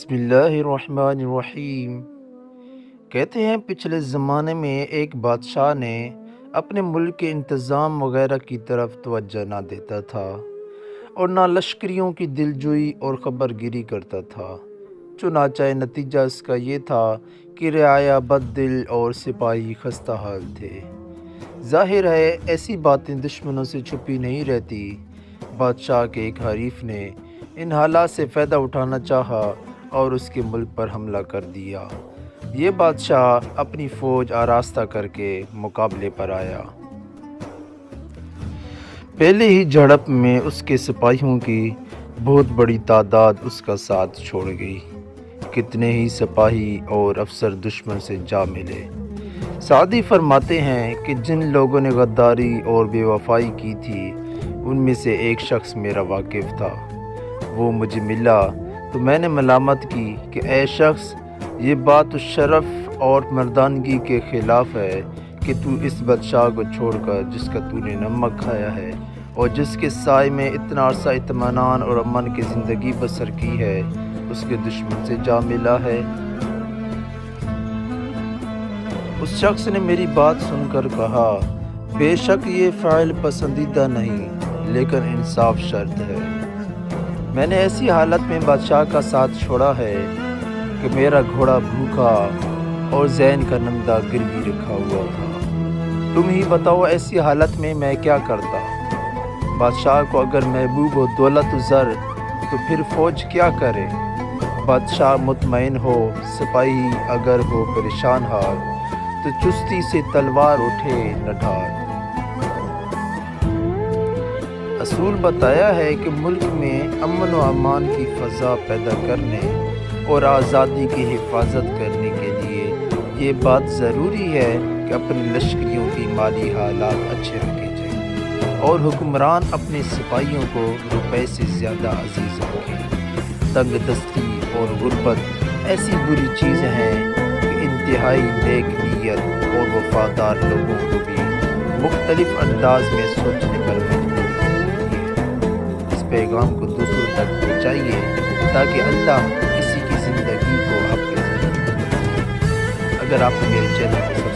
بسم اللہ الرحمن الرحیم۔ کہتے ہیں پچھلے زمانے میں ایک بادشاہ نے اپنے ملک کے انتظام وغیرہ کی طرف توجہ نہ دیتا تھا اور نہ لشکریوں کی دلجوئی اور خبر گیری کرتا تھا۔ چنانچہ نتیجہ اس کا یہ تھا کہ رعایا بد دل اور سپاہی خستہ حال تھے۔ ظاہر ہے ایسی باتیں دشمنوں سے چھپی نہیں رہتی۔ بادشاہ کے ایک حریف نے ان حالات سے فائدہ اٹھانا چاہا اور اس کے ملک پر حملہ کر دیا۔ یہ بادشاہ اپنی فوج آراستہ کر کے مقابلے پر آیا۔ پہلے ہی جھڑپ میں اس کے سپاہیوں کی بہت بڑی تعداد اس کا ساتھ چھوڑ گئی۔ کتنے ہی سپاہی اور افسر دشمن سے جا ملے۔ سعدی فرماتے ہیں کہ جن لوگوں نے غداری اور بے وفائی کی تھی ان میں سے ایک شخص میرا واقف تھا۔ وہ مجھے ملا تو میں نے ملامت کی کہ اے شخص، یہ بات اس شرف اور مردانگی کے خلاف ہے کہ تو اس بادشاہ کو چھوڑ کر جس کا تو نے نمک کھایا ہے اور جس کے سائے میں اتنا عرصہ اطمینان اور امن کی زندگی بسر کی ہے، اس کے دشمن سے جا ملا ہے۔ اس شخص نے میری بات سن کر کہا، بے شک یہ فعل پسندیدہ نہیں لیکن انصاف شرط ہے۔ میں نے ایسی حالت میں بادشاہ کا ساتھ چھوڑا ہے کہ میرا گھوڑا بھوکا اور زین کا نندا گروی رکھا ہوا تھا۔ تم ہی بتاؤ ایسی حالت میں کیا کرتا؟ بادشاہ کو اگر محبوب ہو دولت و زر تو پھر فوج کیا کرے؟ بادشاہ مطمئن ہو، سپاہی اگر ہو پریشان حال تو چستی سے تلوار اٹھے نہ ڈھال۔ اصول بتایا ہے کہ ملک میں امن و امان کی فضا پیدا کرنے اور آزادی کی حفاظت کرنے کے لیے یہ بات ضروری ہے کہ اپنے لشکریوں کی مالی حالات اچھے رکھے جائیں اور حکمران اپنے سپاہیوں کو روپے سے زیادہ عزیز رکھیں۔ تنگ دستی اور غربت ایسی بری چیزیں ہیں کہ انتہائی نیک نیت اور وفادار لوگوں کو بھی مختلف انداز میں سوچنے پر مجبور کرتی ہے۔ اس پیغام کو دوسروں تک پہنچائیے تاکہ اللہ کسی کی زندگی کو آپ کے ذریعے۔ اگر آپ نے میرے چینل کو